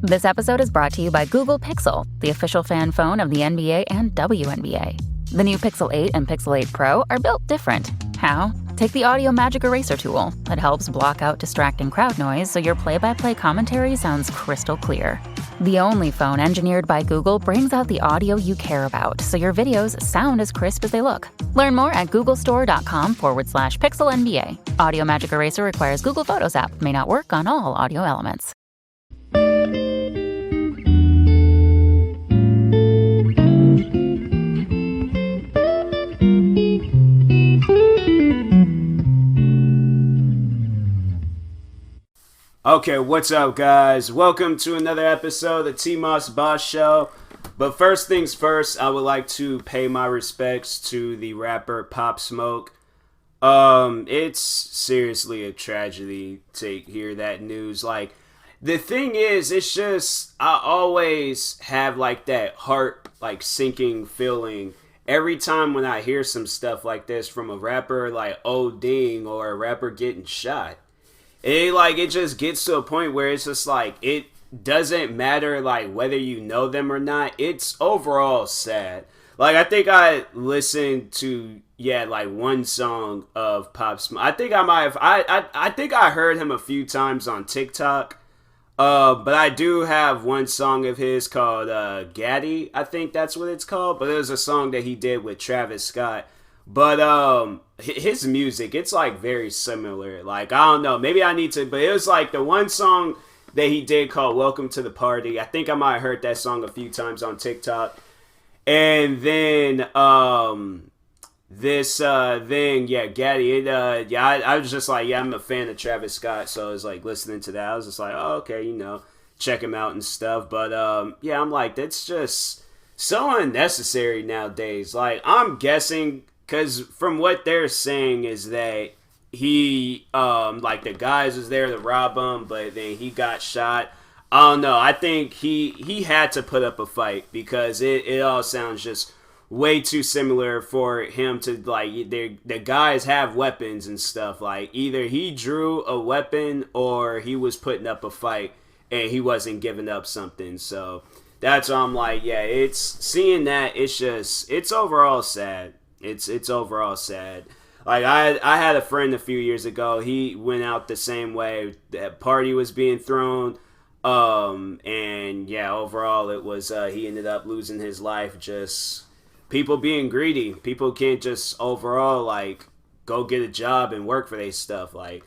This episode is brought to you by Google Pixel, the official fan phone of the NBA and WNBA. The new Pixel 8 and Pixel 8 Pro are built different. How? Take the Audio Magic Eraser tool. It helps block out distracting crowd noise so your play-by-play commentary sounds crystal clear. The only phone engineered by Google brings out the audio you care about so your videos sound as crisp as they look. Learn more at googlestore.com/pixelnba. Audio Magic Eraser requires Google Photos app. May not work on all audio elements. Okay, what's up, guys? Welcome to another episode of the TMossBoss Show. But first things first, I would like to pay my respects to the rapper Pop Smoke. It's seriously a tragedy to hear that news. Like, the thing is, it's just, I always have like that heart, like, sinking feeling every time when I hear some stuff like this from a rapper, like ODing or a rapper getting shot. It just gets to a point where it's just like, it doesn't matter like whether you know them or not. It's overall sad. Like, I think I listened to like one song of Pop Smoke. I think I might have I think I heard him a few times on TikTok. But I do have one song of his called Gaddy. I think that's what it's called. But it was a song that he did with Travis Scott. But his music, it's like very similar. Like, I don't know, maybe I need to, but it was like the one song that he did called Welcome to the Party. I think I might have heard that song a few times on TikTok. And then this thing, Gaddy, I was just like, I'm a fan of Travis Scott, so I was like listening to that. I was just like, oh, okay, check him out and stuff. But I'm like, that's just so unnecessary nowadays. Like, I'm guessing, because from what they're saying is that he, like, the guys was there to rob him, but then he got shot. I don't know. I think he had to put up a fight because it all sounds just way too similar for him to, like, the guys have weapons and stuff. Like, either he drew a weapon or he was putting up a fight and he wasn't giving up something. So that's why I'm like, it's seeing that, it's overall sad. It's overall sad. Like, I had a friend a few years ago. He went out the same way. That party was being thrown. And overall it was, he ended up losing his life. Just people being greedy. People can't just overall, like, go get a job and work for their stuff. Like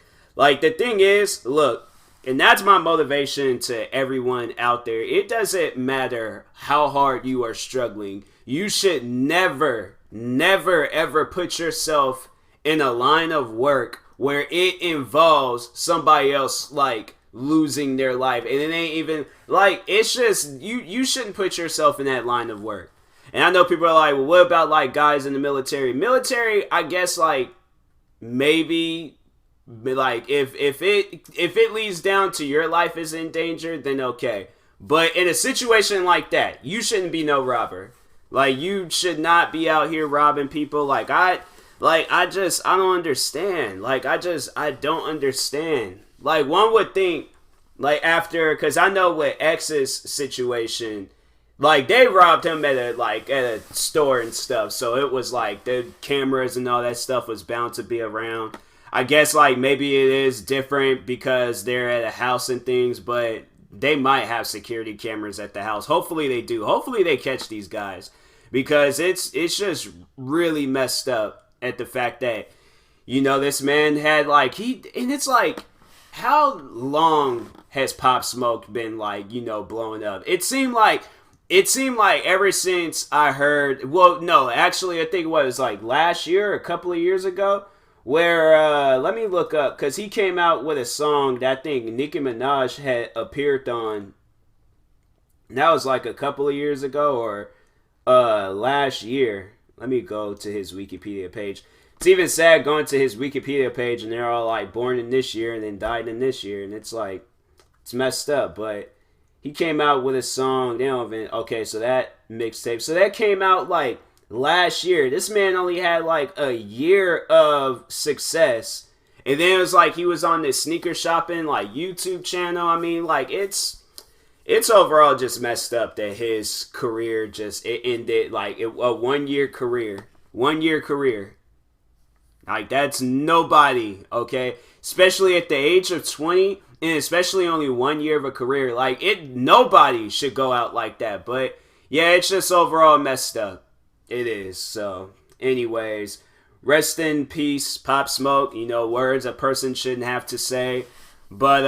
the thing is, look, and that's my motivation to everyone out there. It doesn't matter how hard you are struggling. You should never, ever put yourself in a line of work where it involves somebody else, like, losing their life. And it ain't even, like, it's just, you shouldn't put yourself in that line of work. And I know people are like, well, what about, like, guys in the military? Military, I guess, like, maybe, like, if it leads down to your life is in danger, then okay. But in a situation like that, you shouldn't be no robber. Like, you should not be out here robbing people. I don't understand. I don't understand. Like, one would think, like, after, because I know with X's situation, like, they robbed him at a store and stuff. So it was like the cameras and all that stuff was bound to be around. I guess, like, maybe it is different because they're at a house and things, but they might have security cameras at the house. Hopefully they do. Hopefully they catch these guys, because it's just really messed up at the fact that, this man had, like, and it's like, how long has Pop Smoke been, like, blowing up? It seemed like ever since I heard, well, no, actually, I think it was like last year, a couple of years ago, where, let me look up, because he came out with a song that I think Nicki Minaj had appeared on. And that was like a couple of years ago, or last year. Let me go to his Wikipedia page. It's even sad going to his Wikipedia page and they're all like born in this year and then died in this year, and it's like, it's messed up. But he came out with a song, so that mixtape, so that came out like last year. This man only had like a year of success, and then it was like he was on this sneaker shopping like YouTube channel. I mean, like, it's it's overall just messed up that his career just it ended like a 1 year career. 1 year career. Like, that's nobody, okay? Especially at the age of 20, and especially only 1 year of a career. Like, nobody should go out like that. But, yeah, it's just overall messed up. It is. So, anyways, rest in peace, Pop Smoke. You know, words a person shouldn't have to say. But,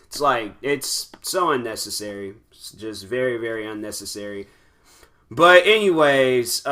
it's like, it's so unnecessary. It's just very, very unnecessary. But, anyways,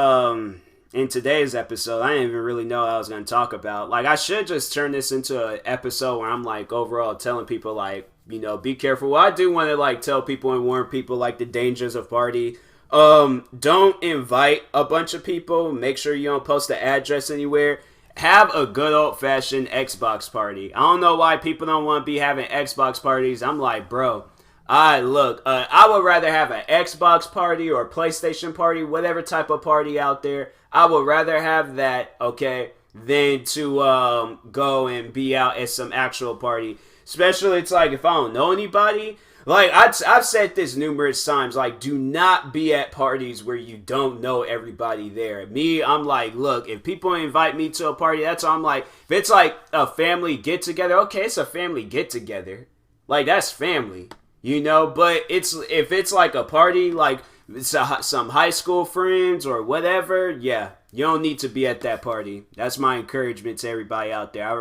in today's episode, I didn't even really know what I was going to talk about. Like, I should just turn this into an episode where I'm, like, overall telling people, like, you know, be careful. Well, I do want to, like, tell people and warn people, like, the dangers of party. Don't invite a bunch of people. Make sure you don't post the address anywhere. Have a good old-fashioned Xbox party. I don't know why people don't want to be having Xbox parties. I'm like, bro, I would rather have an Xbox party or a PlayStation party, whatever type of party out there. I would rather have that, okay, than to go and be out at some actual party. Especially, it's like, if I don't know anybody, like, I've said this numerous times, like, do not be at parties where you don't know everybody there. Me, I'm like, look, if people invite me to a party, that's all I'm like, if it's like a family get-together, okay, it's a family get-together. Like, that's family, you know, but if it's like a party, like, some high school friends or whatever, yeah, you don't need to be at that party. That's my encouragement to everybody out there. I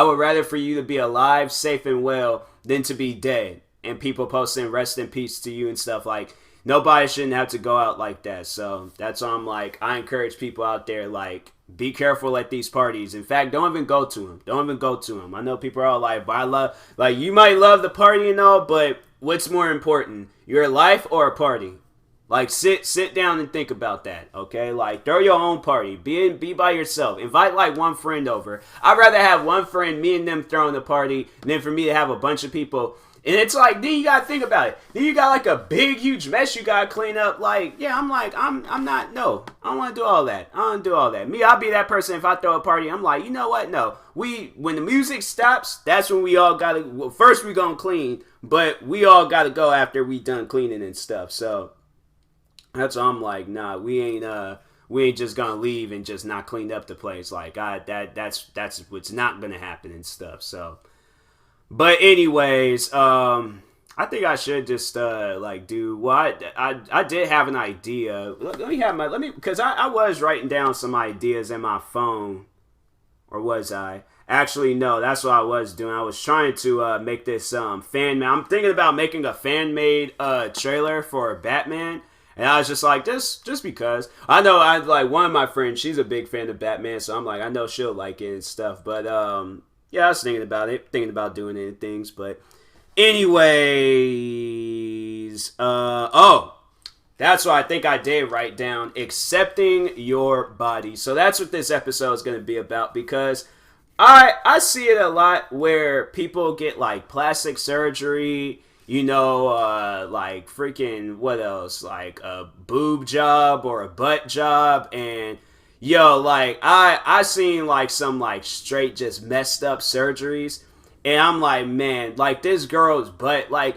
would rather for you to be alive, safe, and well than to be dead. And people posting rest in peace to you and stuff. Like, nobody shouldn't have to go out like that. So that's why I'm like, I encourage people out there, like, be careful at these parties. In fact, don't even go to them. Don't even go to them. I know people are all like, but you might love the party and all, but what's more important, your life or a party? Like, sit down and think about that, okay? Like, throw your own party. Be by yourself. Invite, like, one friend over. I'd rather have one friend, me and them throwing the party, than for me to have a bunch of people. And it's like, then you gotta think about it. Then you got, like, a big, huge mess you gotta clean up. Like, yeah, I'm like, I don't want to do all that. I don't want to do all that. Me, I'll be that person if I throw a party. I'm like, you know what? No. When the music stops, that's when we all gotta, well, first we gonna clean, but we all gotta go after we done cleaning and stuff. So that's why I'm like, nah, we ain't just gonna leave and just not clean up the place. Like, that's what's not gonna happen and stuff. So, but anyways, I think I should just do. Well, I did have an idea. Because I was writing down some ideas in my phone, or was I? Actually, no, that's what I was doing. I was trying to make this I'm thinking about making a fan-made trailer for Batman. And I was just like, just because. I know, one of my friends, she's a big fan of Batman, so I'm like, I know she'll like it and stuff. But, yeah, I was thinking about doing it and things. But, anyways, that's what I think I did write down, accepting your body. So that's what this episode is going to be about, because I see it a lot where people get, like, plastic surgery, you know, like freaking, what else? Like a boob job or a butt job. And yo, like I seen like some like straight just messed up surgeries. And I'm like, man, like this girl's butt, like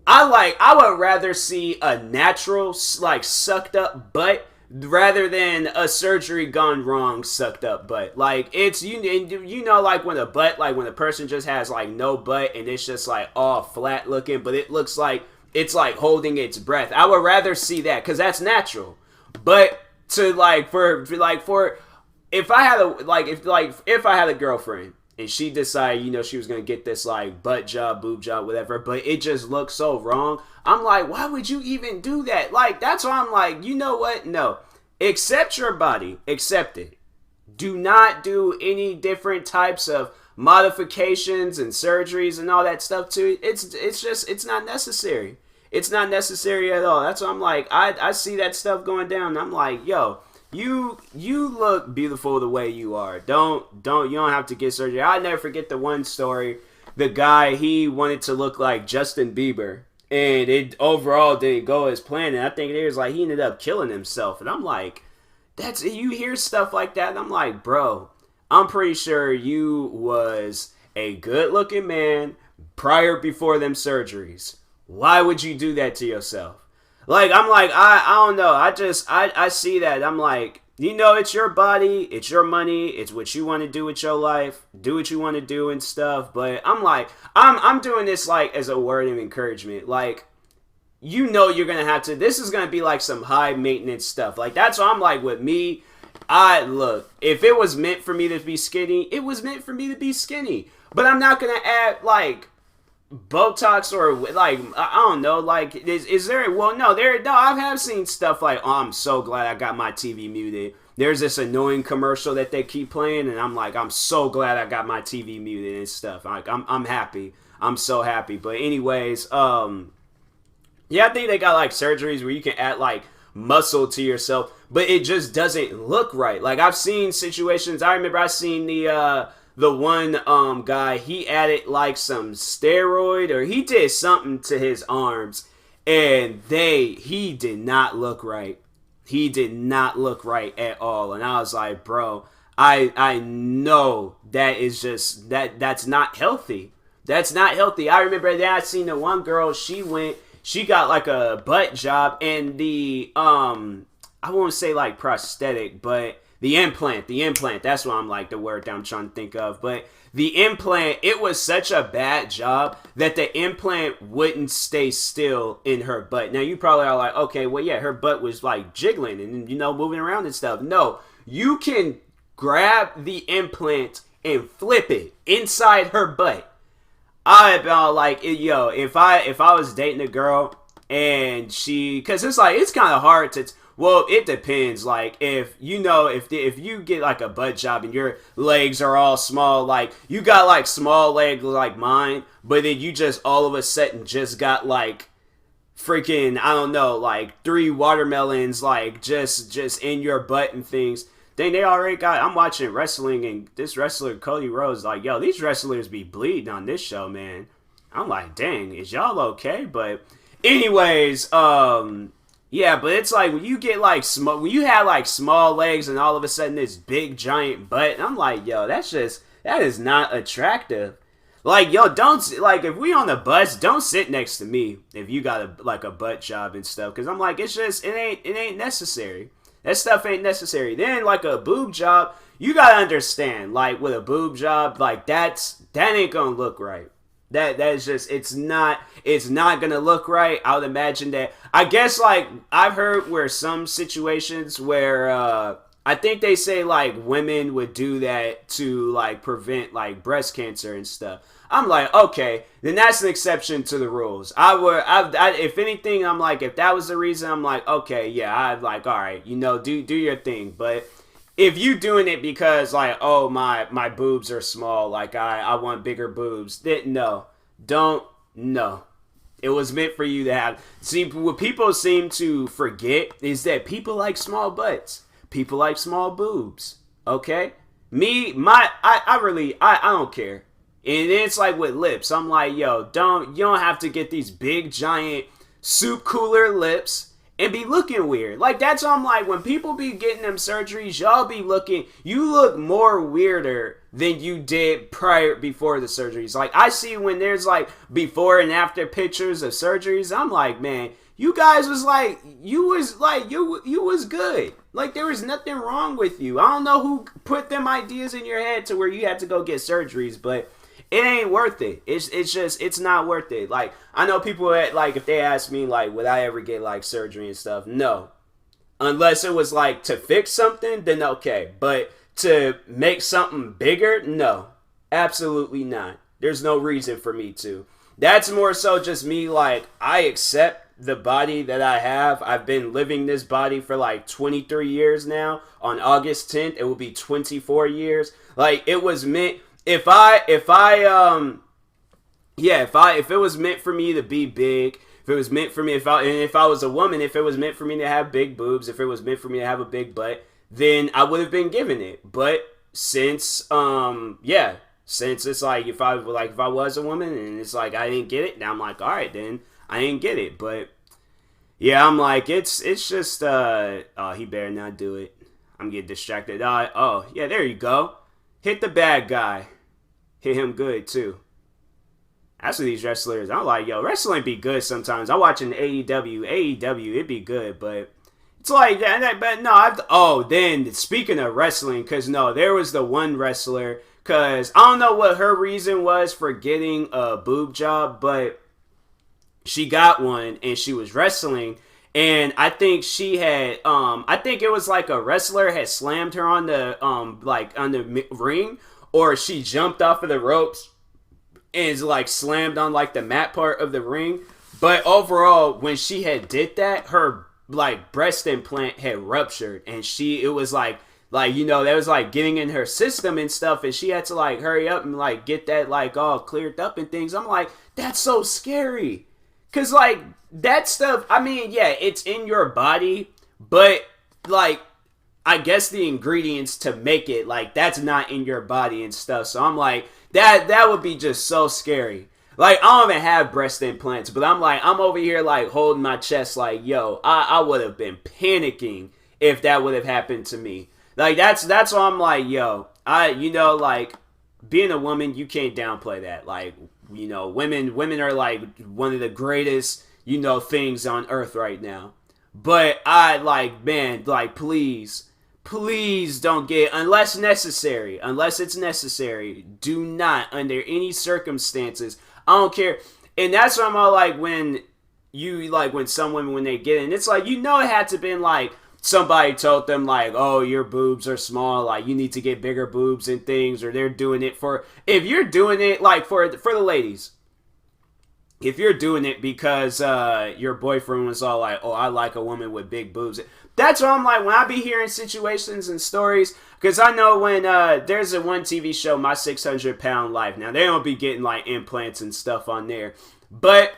I would rather see a natural, like sucked up butt rather than a surgery gone wrong sucked up butt. Like, it's, you know, like when a person just has like no butt and it's just like all flat looking, but it looks like it's like holding its breath. I would rather see that, because that's natural. But to like for if I had a girlfriend and she decided, you know, she was gonna get this like butt job, boob job, whatever, but it just looks so wrong, I'm like, why would you even do that? Like, that's why I'm like, you know what? No. Accept your body. Accept it. Do not do any different types of modifications and surgeries and all that stuff to it. It's not necessary. It's not necessary at all. That's why I'm like, I see that stuff going down and I'm like, yo, you look beautiful the way you are. You don't have to get surgery. I'll never forget the one story. The guy, he wanted to look like Justin Bieber, and it overall didn't go as planned. And I think it was like he ended up killing himself. And I'm like, you hear stuff like that, and I'm like, bro, I'm pretty sure you was a good looking man before them surgeries. Why would you do that to yourself? Like, I'm like, I don't know. I see that. I'm like, it's your body, it's your money, it's what you want to do with your life. Do what you want to do and stuff. But I'm like, I'm doing this like as a word of encouragement. Like, you're gonna have to. This is gonna be like some high maintenance stuff. Like, that's what I'm like with me. Look, if it was meant for me to be skinny, it was meant for me to be skinny. But I'm not gonna add like Botox or like I don't know, like is there? Well, no, I have seen stuff like, oh, I'm so glad I got my TV muted. There's this annoying commercial that they keep playing, and I'm like, I'm so glad I got my TV muted and stuff. Like, I'm happy. I'm so happy. But anyways, yeah, I think they got like surgeries where you can add like muscle to yourself, but it just doesn't look right. Like, I've seen situations. I remember I seen the one guy, he added like some steroid or he did something to his arms, and he did not look right. He did not look right at all. And I was like, bro, I know that is just that's not healthy. That's not healthy. I remember that I seen the one girl, she got like a butt job, and I won't say like prosthetic, but the implant, that's what I'm like, the word that I'm trying to think of. But the implant, it was such a bad job that the implant wouldn't stay still in her butt. Now, you probably are like, okay, well, yeah, her butt was like jiggling and, moving around and stuff. No, you can grab the implant and flip it inside her butt. I'd be like, yo, if I was dating a girl and because it's like, it's kind of hard to, well, it depends. Like, if you get like a butt job and your legs are all small, like you got like small legs like mine, but then you just all of a sudden just got like freaking, I don't know, like 3 watermelons, like just in your butt and things. Then they already got, I'm watching wrestling, and this wrestler Cody Rhodes, like, yo, these wrestlers be bleeding on this show, man. I'm like, dang, is y'all okay? But anyways, yeah, but it's like when you get like when you have like small legs and all of a sudden this big giant butt, and I'm like, yo, that is not attractive. Like, yo, like, if we on the bus, don't sit next to me if you got a butt job and stuff, because I'm like, it ain't necessary. That stuff ain't necessary. Then, like, a boob job, you gotta understand, like, with a boob job, like, that ain't gonna look right. That is just, it's not gonna look right. I would imagine that, I guess, like, I've heard where some situations where, I think they say, like, women would do that to, like, prevent, like, breast cancer and stuff. I'm like, okay, then that's an exception to the rules. If anything, I'm like, if that was the reason, I'm like, okay, yeah, I'd like, all right, do your thing. But if you doing it because, like, oh, my boobs are small, like, I want bigger boobs, then no. It was meant for you to have. See, what people seem to forget is that people like small butts. People like small boobs. Okay? I don't care. And it's like with lips. I'm like, yo, you don't have to get these big giant soup cooler lips and be looking weird. Like, that's why I'm like, when people be getting them surgeries, you look more weirder than you did before the surgeries. Like, I see when there's like before and after pictures of surgeries, I'm like, man, you guys was like, you was good. Like, there was nothing wrong with you. I don't know who put them ideas in your head to where you had to go get surgeries, but it ain't worth it. It's not worth it. Like, I know people that, like, if they ask me, like, would I ever get, like, surgery and stuff? No. Unless it was, like, to fix something, then okay. But to make something bigger, no. Absolutely not. There's no reason for me to. That's more so just me, like, I accept the body that I have. I've been living this body for, like, 23 years now. On August 10th, it will be 24 years. Like, it was meant... If it was meant for me to be big, if it was meant for me, if I was a woman, if it was meant for me to have big boobs, if it was meant for me to have a big butt, then I would have been given it. But since it's like, if I was a woman and it's like I didn't get it, now I'm like, all right, then I didn't get it. But yeah, I'm like, it's just he better not do it. I'm getting distracted. Yeah, there you go. Hit the bad guy. Hit him good, too. That's what these wrestlers. I'm like, yo, wrestling be good sometimes. I'm watching AEW, it be good, but it's like that. But no, then speaking of wrestling, because no, there was the one wrestler, because I don't know what her reason was for getting a boob job, but she got one and she was wrestling. And I think she had, I think it was like a wrestler had slammed her on the, on the ring, or she jumped off of the ropes and like slammed on like the mat part of the ring. But overall, when she had did that, her like breast implant had ruptured, and it was like that was like getting in her system and stuff, and she had to like hurry up and like get that like all cleared up and things. I'm like, that's so scary, cause like that stuff. I mean, yeah, it's in your body, but like I guess the ingredients to make it, like, that's not in your body and stuff. So I'm like, that would be just so scary. Like, I don't even have breast implants, but I'm like, I'm over here like holding my chest like, yo, I would have been panicking if that would have happened to me. Like, that's why I'm like, yo, like, being a woman, you can't downplay that. Like, women are like one of the greatest, things on earth right now. But I like, man, like, please don't get, unless it's necessary, do not, under any circumstances, I don't care. And that's what I'm all like, when some women, when they get in, it's like, it had to been like, somebody told them like, oh, your boobs are small, like, you need to get bigger boobs and things, or they're doing it if you're doing it, like, for the ladies, if you're doing it because your boyfriend was all like, oh, I like a woman with big boobs, that's what I'm like, when I be hearing situations and stories, because I know when there's a one TV show, My 600 Pound Life. Now, they don't be getting like implants and stuff on there, but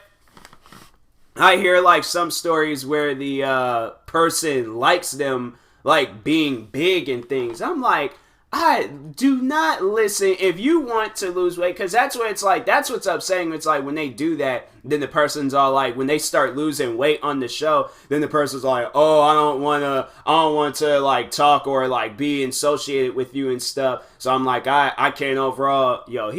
I hear like some stories where the person likes them like being big and things. I'm like, I do not listen. If you want to lose weight, because that's what it's like. That's what's upsetting. It's like when they do that, then the person's all like, when they start losing weight on the show, then the person's like, oh, I don't want to like talk or like be associated with you and stuff. So I'm like, I can't overall. Yo,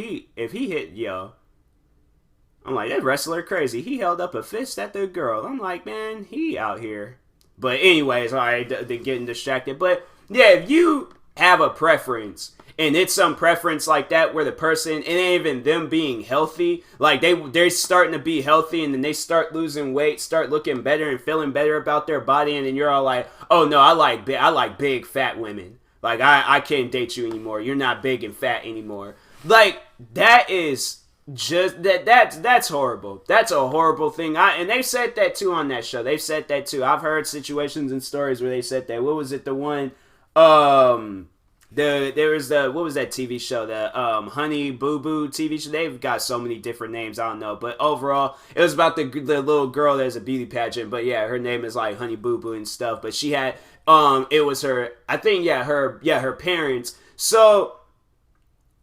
I'm like, that wrestler crazy. He held up a fist at the girl. I'm like, man, he out here. But anyways, alright, they're getting distracted. But yeah, if you have a preference, and it's some preference like that where the person, it ain't even them being healthy, like they're starting to be healthy, and then they start losing weight, start looking better and feeling better about their body, and then you're all like, oh no, I like big fat women. Like, I can't date you anymore. You're not big and fat anymore. Like, that is just that's horrible. That's a horrible thing. And they've said that too on that show. They've said that too. I've heard situations and stories where they said that. What was it? The one there was what was that TV show? The Honey Boo Boo TV show. They've got so many different names, I don't know. But overall, it was about the little girl that's a beauty pageant. But yeah, her name is like Honey Boo Boo and stuff. But she had it was her, I think, her parents. So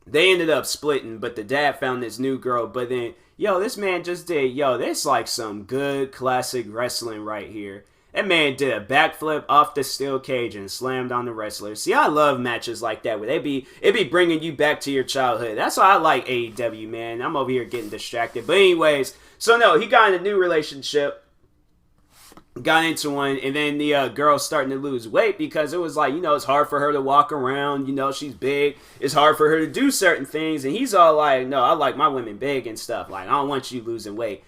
they ended up splitting, but the dad found this new girl. But then, this man just did, there's like some good classic wrestling right here. That man did a backflip off the steel cage and slammed on the wrestler. See, I love matches like that where it be bringing you back to your childhood. That's why I like AEW, man. I'm over here getting distracted. But anyways, so no, he got in a new relationship, got into one, and then the girl's starting to lose weight because it was like, it's hard for her to walk around. She's big. It's hard for her to do certain things. And he's all like, no, I like my women big and stuff. Like, I don't want you losing weight.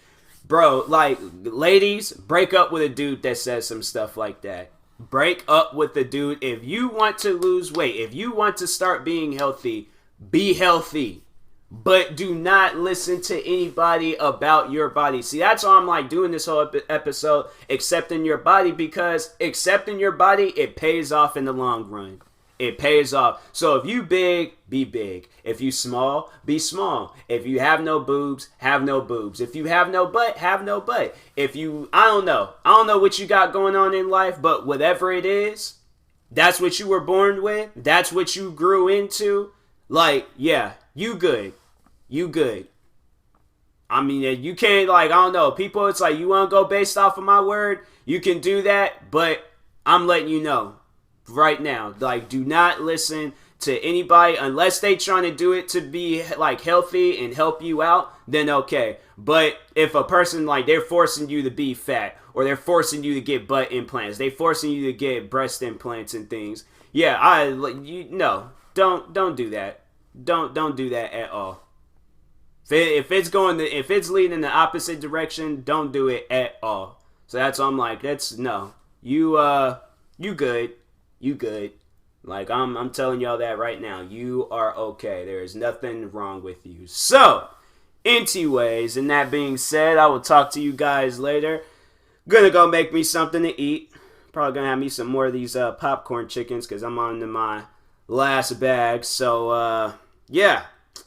Bro, like, ladies, break up with a dude that says some stuff like that. Break up with the dude. If you want to lose weight, if you want to start being healthy, be healthy. But do not listen to anybody about your body. See, that's why I'm like doing this whole episode, accepting your body, because accepting your body, it pays off in the long run. It pays off. So if you big, be big. If you small, be small. If you have no boobs, have no boobs. If you have no butt, have no butt. If you, I don't know what you got going on in life, but whatever it is, that's what you were born with. That's what you grew into. Like, yeah, you good. You good. I mean, you can't, like, I don't know. People, it's like, you want to go based off of my word? You can do that, but I'm letting you know right now, like, do not listen to anybody unless they trying to do it to be like healthy and help you out, then okay. But if a person like they're forcing you to be fat, or they're forcing you to get butt implants, they forcing you to get breast implants and things, yeah, no, don't do that. Don't do that at all. If it's leading in the opposite direction, don't do it at all. So that's why I'm like, that's no. You good. You good. Like I'm telling y'all that right now. You are okay. There is nothing wrong with you. So, anyways, and that being said, I will talk to you guys later. Gonna go make me something to eat. Probably gonna have me some more of these popcorn chickens because I'm on to my last bag. So yeah.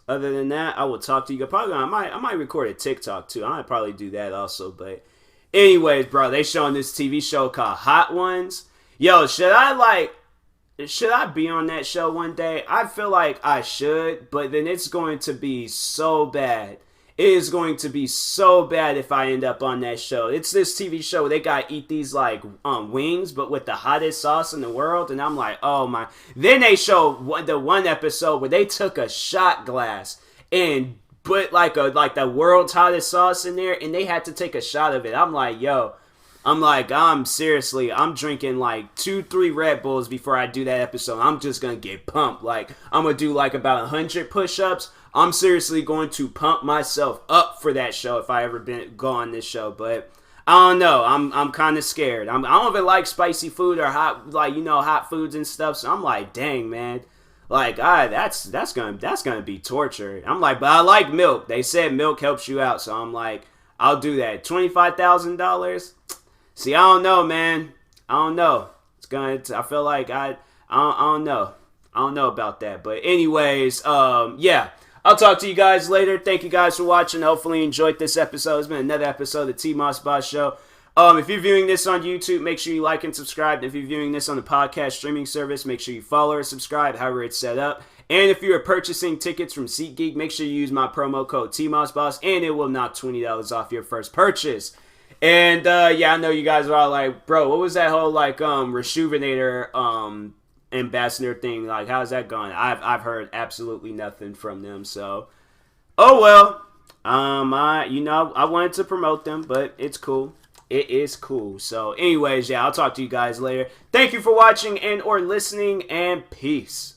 Other than that, I will talk to you. I might record a TikTok too. I might probably do that also. But anyways, bro, they showing this TV show called Hot Ones. Yo, should I be on that show one day? I feel like I should, but then it's going to be so bad. It is going to be so bad if I end up on that show. It's this TV show where they gotta eat these like wings, but with the hottest sauce in the world, and I'm like, oh my. Then they show the one episode where they took a shot glass and put like the world's hottest sauce in there, and they had to take a shot of it. I'm like, yo. I'm drinking like 2-3 Red Bulls before I do that episode. I'm just gonna get pumped. Like, I'm gonna do like about 100 push-ups. I'm seriously going to pump myself up for that show if I ever go on this show. But I don't know. I'm kind of scared. I don't even like spicy food or hot foods and stuff. So I'm like, dang, man. Like, that's gonna be torture. I'm like, but I like milk. They said milk helps you out, so I'm like, I'll do that. $25,000. See, I don't know, man. I don't know. I feel like I don't know. I don't know about that. But anyways, yeah. I'll talk to you guys later. Thank you guys for watching. Hopefully you enjoyed this episode. It's been another episode of the TMossBoss Show. If you're viewing this on YouTube, make sure you like and subscribe. If you're viewing this on the podcast streaming service, make sure you follow or subscribe, however it's set up. And if you are purchasing tickets from SeatGeek, make sure you use my promo code TMossBoss, and it will knock $20 off your first purchase. And yeah, I know you guys are all like, bro, what was that whole like Rejuvenator ambassador thing? Like, how's that going? I've heard absolutely nothing from them. So, oh well. I wanted to promote them, but it's cool. It is cool. So, anyways, yeah, I'll talk to you guys later. Thank you for watching and or listening, and peace.